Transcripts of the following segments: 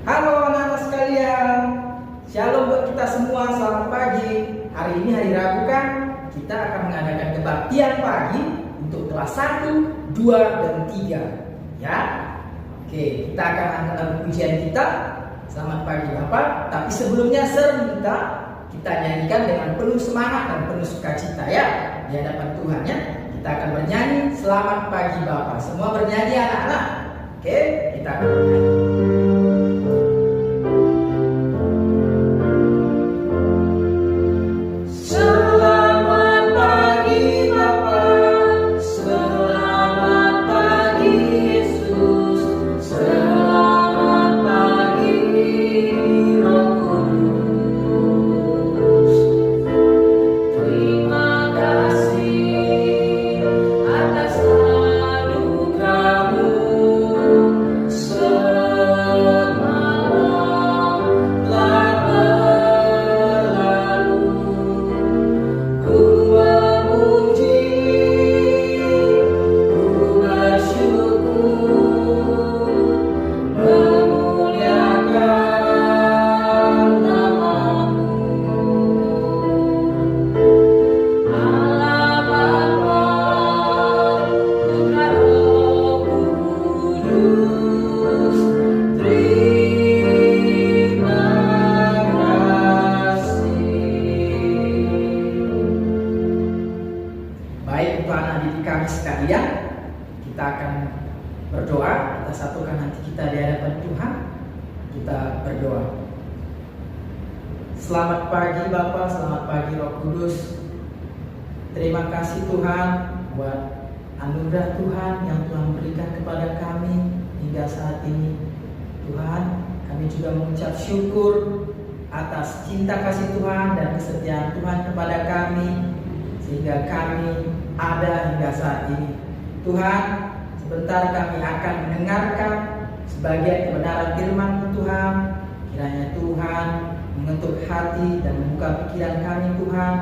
Halo anak-anak sekalian, shalom buat kita semua, selamat pagi. Hari ini hari Rabu kan, kita akan mengadakan kebaktian pagi untuk kelas 1, 2, dan 3 ya. Oke, kita akan angkat lagu pujian kita. Selamat pagi Bapak. Tapi sebelumnya kita nyanyikan dengan penuh semangat dan penuh sukacita ya di hadapan Tuhan ya. Kita akan bernyanyi Selamat Pagi Bapak. Semua bernyanyi anak-anak. Oke, kita akan bernyanyi. Kita akan berdoa, kita satukan hati kita di hadapan Tuhan. Kita berdoa. Selamat pagi Bapa, selamat pagi Roh Kudus. Terima kasih Tuhan buat anugerah Tuhan yang Tuhan berikan kepada kami hingga saat ini. Tuhan, kami juga mengucap syukur atas cinta kasih Tuhan dan kesetiaan Tuhan kepada kami sehingga kami ada hingga saat ini. Tuhan, sebentar kami akan mendengarkan sebagian kebenaran firman Tuhan. Kiranya Tuhan mengetuk hati dan membuka pikiran kami Tuhan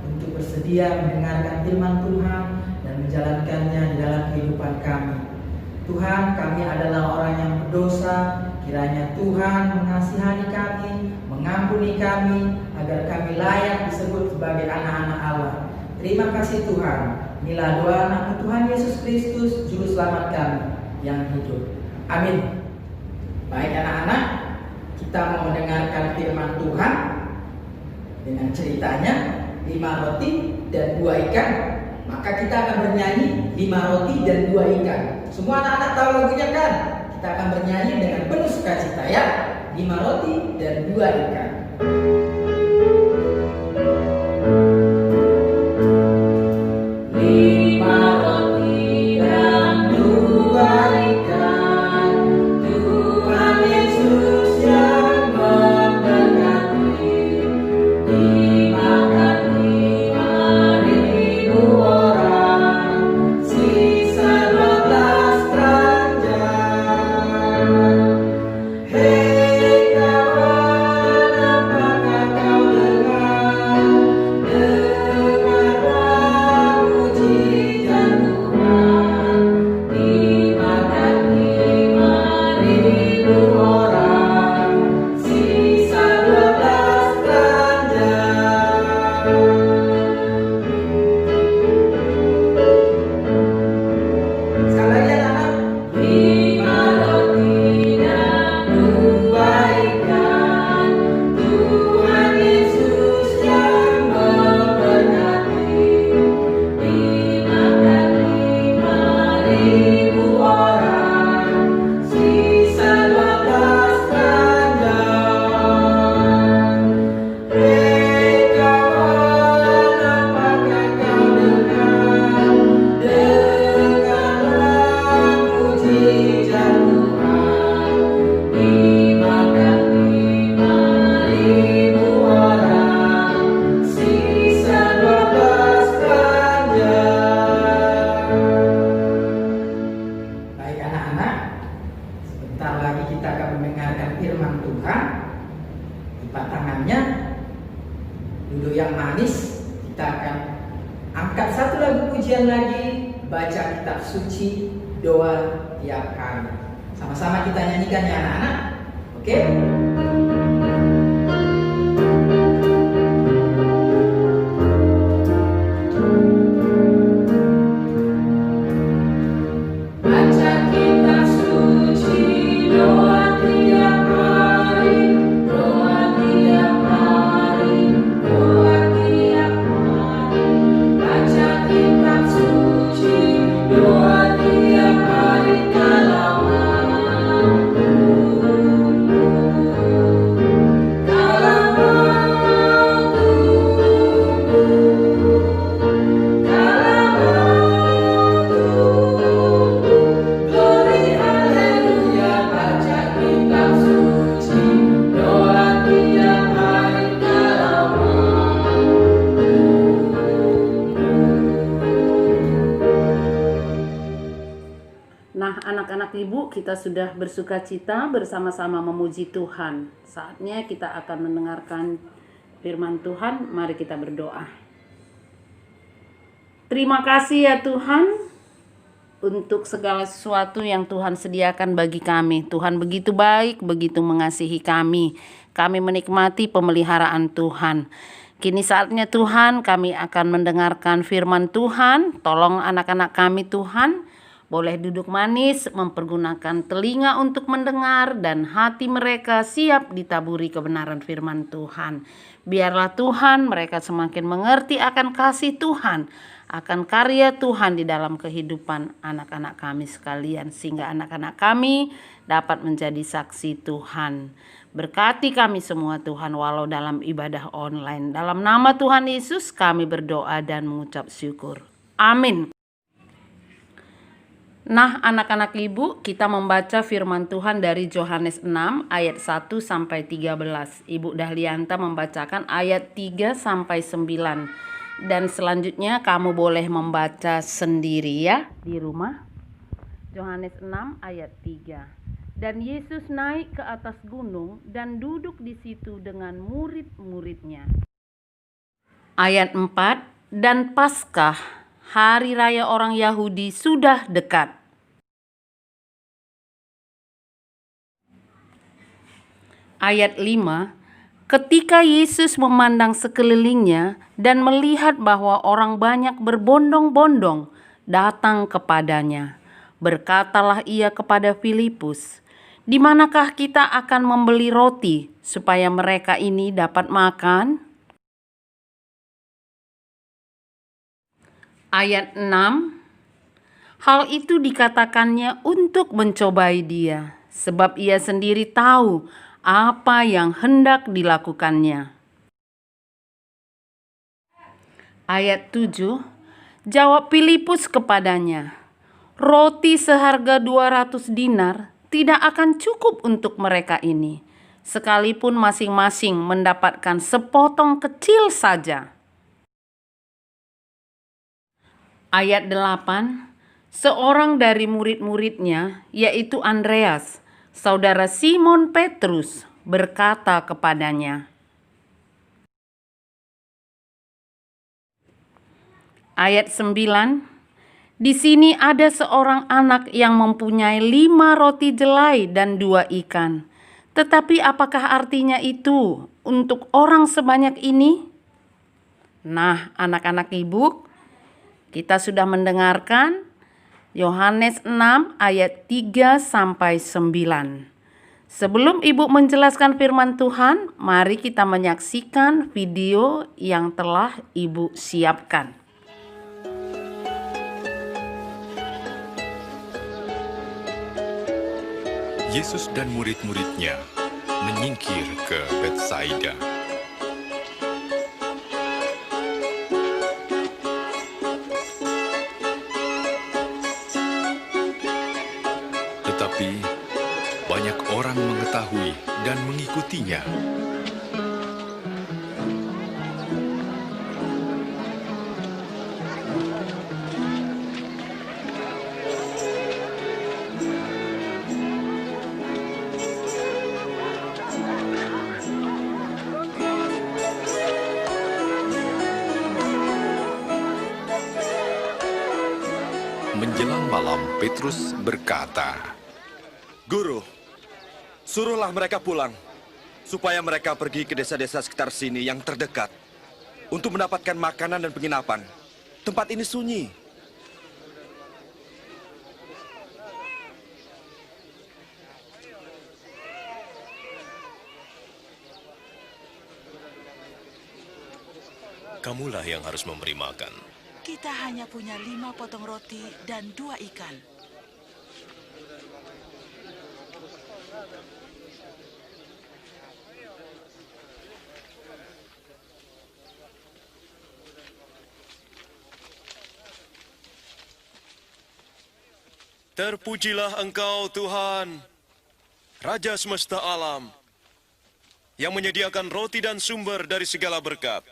untuk bersedia mendengarkan firman Tuhan dan menjalankannya di dalam kehidupan kami. Tuhan, kami adalah orang yang berdosa. Kiranya Tuhan mengasihani kami, mengampuni kami agar kami layak disebut sebagai anak-anak Allah. Terima kasih Tuhan. Inilah doa anak Tuhan Yesus Kristus, Juru Selamat kami yang hidup. Amin. Baik anak-anak, kita mau mendengarkan firman Tuhan dengan ceritanya 5 roti dan 2 ikan. Maka kita akan bernyanyi 5 roti dan 2 ikan. Semua anak-anak tahu lagunya kan? Kita akan bernyanyi dengan penuh sukacita ya. 5 roti dan 2 ikan. duduk yang manis, kita akan angkat satu lagu pujian lagi, baca kitab suci, doa tiap hari. Sama-sama kita nyanyikan ya anak-anak. Oke? Oke? Baca kitab suci, doa tiap hari, doa tiap hari, doa tiap hari. Baca kitab suci, doa tiap hari kalau mampu. Kalau mampu. Glory haleluya, baca kitab suci, doa tiap hari kalau mampu. Nah, anak-anak ibu, kita sudah bersuka cita bersama-sama memuji Tuhan. Saatnya kita akan mendengarkan firman Tuhan. Mari kita berdoa. Terima kasih ya Tuhan untuk segala sesuatu yang Tuhan sediakan bagi kami. Tuhan begitu baik, begitu mengasihi kami. Kami menikmati pemeliharaan Tuhan. Kini saatnya Tuhan, kami akan mendengarkan firman Tuhan. Tolong anak-anak kami Tuhan, boleh duduk manis, mempergunakan telinga untuk mendengar, dan hati mereka siap ditaburi kebenaran firman Tuhan. Biarlah Tuhan mereka semakin mengerti akan kasih Tuhan, akan karya Tuhan di dalam kehidupan anak-anak kami sekalian, sehingga anak-anak kami dapat menjadi saksi Tuhan. Berkati kami semua Tuhan, walau dalam ibadah online. Dalam nama Tuhan Yesus kami berdoa dan mengucap syukur. Amin. Nah, anak-anak ibu, kita membaca firman Tuhan dari Yohanes 6 ayat 1 sampai 13. Ibu Dahlianta membacakan ayat 3 sampai 9. Dan selanjutnya kamu boleh membaca sendiri ya di rumah. Yohanes 6 ayat 3. Dan Yesus naik ke atas gunung dan duduk di situ dengan murid-muridnya. Ayat 4. Dan Paskah, hari raya orang Yahudi, sudah dekat. Ayat 5, ketika Yesus memandang sekelilingnya dan melihat bahwa orang banyak berbondong-bondong datang kepadanya, berkatalah ia kepada Filipus, "Di manakah kita akan membeli roti supaya mereka ini dapat makan?" Ayat 6, hal itu dikatakannya untuk mencobai dia, sebab ia sendiri tahu apa yang hendak dilakukannya. Ayat 7, jawab Filipus kepadanya, "Roti seharga 200 dinar tidak akan cukup untuk mereka ini, sekalipun masing-masing mendapatkan sepotong kecil saja." Ayat 8, seorang dari murid-muridnya, yaitu Andreas, saudara Simon Petrus, berkata kepadanya. Ayat 9, di sini ada seorang anak yang mempunyai 5 roti jelai dan 2 ikan. Tetapi apakah artinya itu untuk orang sebanyak ini? Nah, anak-anak ibu, kita sudah mendengarkan Yohanes 6 ayat 3 sampai 9. Sebelum ibu menjelaskan firman Tuhan, mari kita menyaksikan video yang telah ibu siapkan. Yesus dan murid-muridnya menyingkir ke Betsaida. Tetapi banyak orang mengetahui dan mengikutinya. Menjelang malam, Petrus berkata, "Guru, Suruhlah mereka pulang, supaya mereka pergi ke desa-desa sekitar sini yang terdekat untuk mendapatkan makanan dan penginapan. Tempat ini sunyi. Kamulah yang harus memberi makan. Kita hanya punya 5 potong roti dan 2 ikan. Terpujilah Engkau, Tuhan, Raja semesta alam, yang menyediakan roti dan sumber dari segala berkat.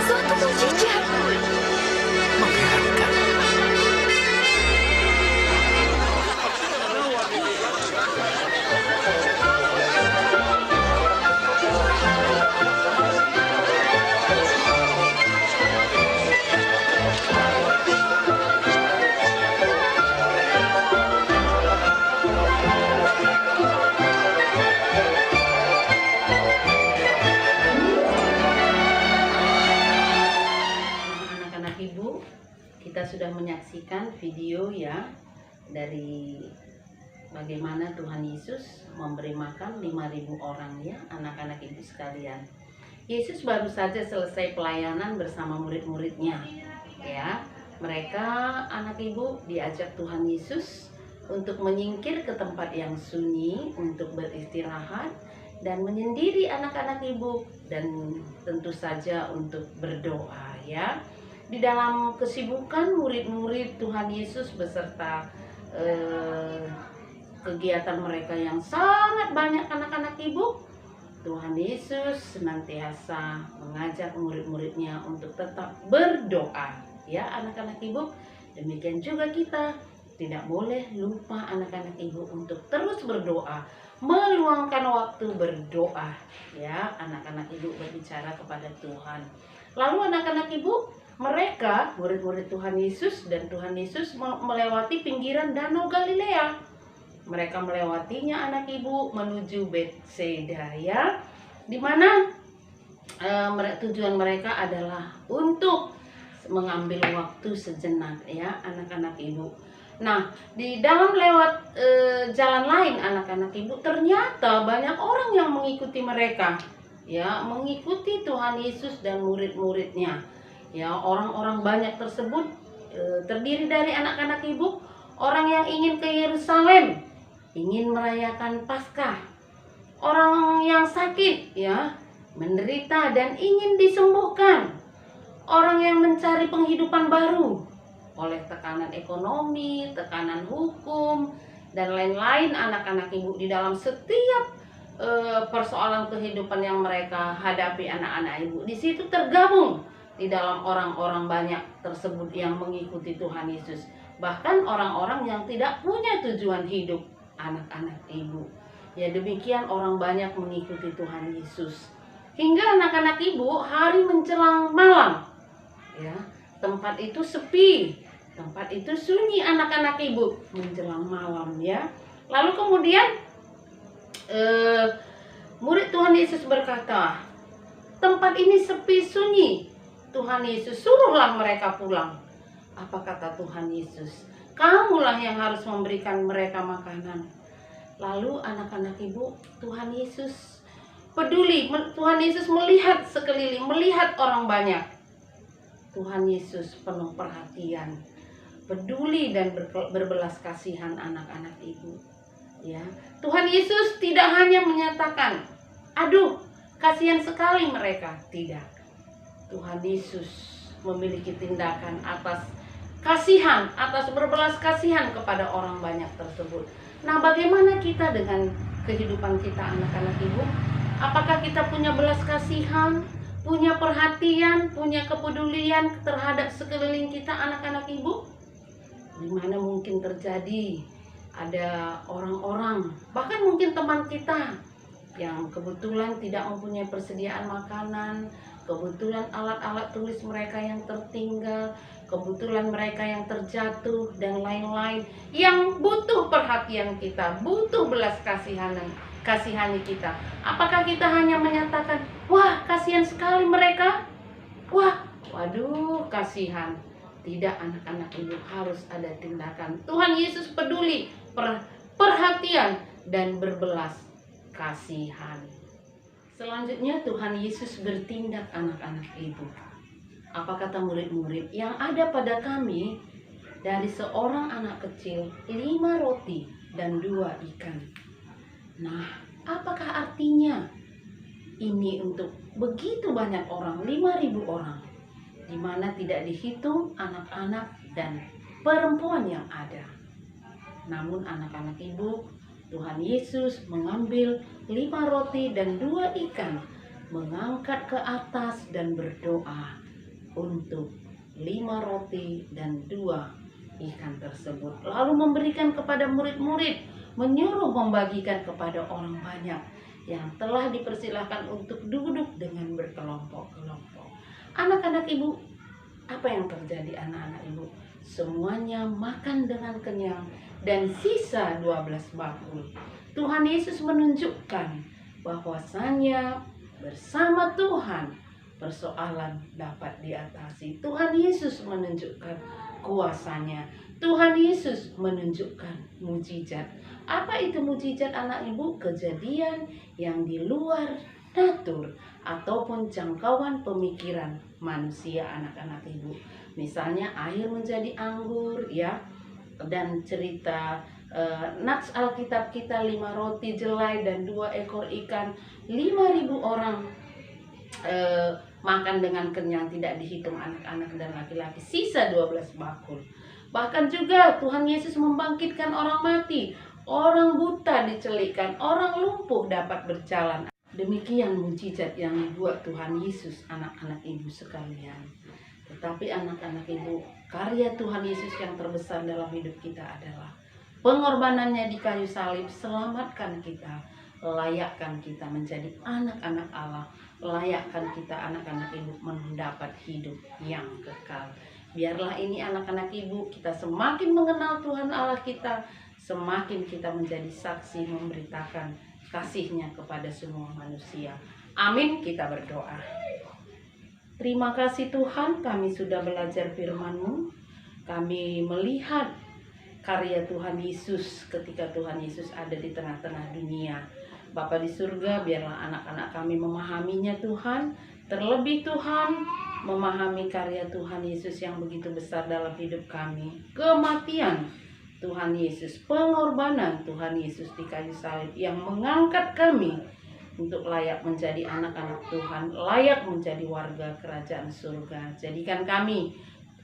Suatu mukjizat. Mengherankan. Anak-anak ibu, kita sudah menyaksikan video ya dari bagaimana Tuhan Yesus memberi makan 5.000 orang ya, anak-anak ibu sekalian. Yesus baru saja selesai pelayanan bersama murid-muridnya ya. Mereka anak ibu diajak Tuhan Yesus untuk menyingkir ke tempat yang sunyi untuk beristirahat dan menyendiri anak-anak ibu, dan tentu saja untuk berdoa ya. Di dalam kesibukan murid-murid Tuhan Yesus beserta kegiatan mereka yang sangat banyak anak-anak ibu, Tuhan Yesus senantiasa mengajak murid-muridnya untuk tetap berdoa ya anak-anak ibu. Demikian juga kita tidak boleh lupa anak-anak ibu untuk terus berdoa, meluangkan waktu berdoa ya anak-anak ibu, berbicara kepada Tuhan. Lalu anak-anak ibu, mereka murid-murid Tuhan Yesus, dan Tuhan Yesus melewati pinggiran Danau Galilea. Mereka melewatinya anak ibu menuju Betsaida ya, dimana tujuan mereka adalah untuk mengambil waktu sejenak ya anak-anak ibu. Nah, di dalam lewat jalan lain anak-anak ibu, ternyata banyak orang yang mengikuti mereka ya, mengikuti Tuhan Yesus dan murid-muridnya ya. Orang-orang banyak tersebut terdiri dari anak-anak ibu, orang yang ingin ke Yerusalem, ingin merayakan Paskah, orang yang sakit ya, menderita dan ingin disembuhkan, orang yang mencari penghidupan baru oleh tekanan ekonomi, tekanan hukum, dan lain-lain anak-anak ibu. Di dalam setiap persoalan kehidupan yang mereka hadapi anak-anak ibu, di situ tergabung di dalam orang-orang banyak tersebut yang mengikuti Tuhan Yesus. Bahkan orang-orang yang tidak punya tujuan hidup, anak-anak ibu ya. Demikian orang banyak mengikuti Tuhan Yesus, hingga anak-anak ibu hari menjelang malam ya, tempat itu sepi, tempat itu sunyi anak-anak ibu menjelang malam ya. Lalu kemudian murid Tuhan Yesus berkata, tempat ini sepi sunyi, Tuhan Yesus suruhlah mereka pulang. Apa kata Tuhan Yesus? Kamulah yang harus memberikan mereka makanan. Lalu anak-anak ibu, Tuhan Yesus peduli. Tuhan Yesus melihat sekeliling, melihat orang banyak. Tuhan Yesus penuh perhatian, peduli dan berbelas kasihan anak-anak ibu ya. Tuhan Yesus tidak hanya menyatakan, aduh kasihan sekali mereka, tidak. Tuhan Yesus memiliki tindakan atas kasihan, atas berbelas kasihan kepada orang banyak tersebut. Nah, bagaimana kita dengan kehidupan kita anak-anak ibu? Apakah kita punya belas kasihan, punya perhatian, punya kepedulian terhadap sekeliling kita anak-anak ibu? Dimana mungkin terjadi ada orang-orang, bahkan mungkin teman kita yang kebetulan tidak mempunyai persediaan makanan, kebetulan alat-alat tulis mereka yang tertinggal, kebetulan mereka yang terjatuh dan lain-lain yang butuh perhatian kita, butuh belas kasihani kita. Apakah kita hanya menyatakan, wah kasihan sekali mereka, wah waduh kasihan? Tidak, anak-anak ibu, harus ada tindakan. Tuhan Yesus peduli, perhatian dan berbelas kasihan. Selanjutnya Tuhan Yesus bertindak, anak-anak ibu. Apa kata murid-murid? Yang ada pada kami dari seorang anak kecil 5 roti dan 2 ikan. Nah, apakah artinya ini untuk begitu banyak orang, 5.000 orang, di mana tidak dihitung anak-anak dan perempuan yang ada. Namun anak-anak ibu, Tuhan Yesus mengambil 5 roti dan 2 ikan, mengangkat ke atas dan berdoa untuk 5 roti dan 2 ikan tersebut. Lalu memberikan kepada murid-murid, menyuruh membagikan kepada orang banyak yang telah dipersilahkan untuk duduk dengan berkelompok-kelompok. Anak-anak ibu, apa yang terjadi anak-anak ibu? Semuanya makan dengan kenyang dan sisa 12 bakul. Tuhan Yesus menunjukkan bahwasanya bersama Tuhan persoalan dapat diatasi. Tuhan Yesus menunjukkan kuasanya. Tuhan Yesus menunjukkan mujizat. Apa itu mujizat anak ibu? Kejadian yang di luar natur ataupun jangkauan pemikiran manusia, anak-anak ibu. Misalnya air menjadi anggur, ya, dan cerita nats Alkitab kita 5 roti jelai dan 2 ekor ikan, 5.000 orang makan dengan kenyang, tidak dihitung anak-anak dan laki-laki, sisa 12 bakul. Bahkan juga Tuhan Yesus membangkitkan orang mati, orang buta dicelikkan, orang lumpuh dapat berjalan. Demikian mujizat yang dibuat Tuhan Yesus, anak-anak ibu sekalian. Tetapi anak-anak ibu, karya Tuhan Yesus yang terbesar dalam hidup kita adalah pengorbanannya di kayu salib, selamatkan kita, layakkan kita menjadi anak-anak Allah, layakkan kita anak-anak ibu mendapat hidup yang kekal. Biarlah ini anak-anak ibu, kita semakin mengenal Tuhan Allah kita, semakin kita menjadi saksi memberitakan kasih-Nya kepada semua manusia. Amin, kita berdoa. Terima kasih Tuhan, kami sudah belajar firman-Mu. Kami melihat karya Tuhan Yesus ketika Tuhan Yesus ada di tengah-tengah dunia. Bapa di surga, biarlah anak-anak kami memahaminya Tuhan. Terlebih Tuhan, memahami karya Tuhan Yesus yang begitu besar dalam hidup kami. Kematian Tuhan Yesus, pengorbanan Tuhan Yesus di kayu salib yang mengangkat kami untuk layak menjadi anak-anak Tuhan, layak menjadi warga kerajaan surga. Jadikan kami,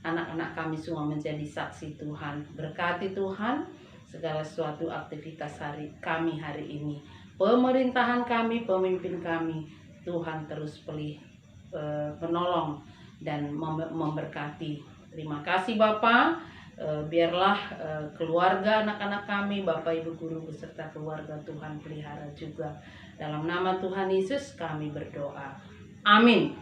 anak-anak kami semua menjadi saksi Tuhan. Berkati Tuhan segala sesuatu aktivitas kami hari ini. Pemerintahan kami, pemimpin kami, Tuhan terus penolong dan memberkati. Terima kasih Bapa. Biarlah keluarga anak-anak kami, Bapak Ibu guru beserta keluarga Tuhan pelihara juga. Dalam nama Tuhan Yesus kami berdoa. Amin.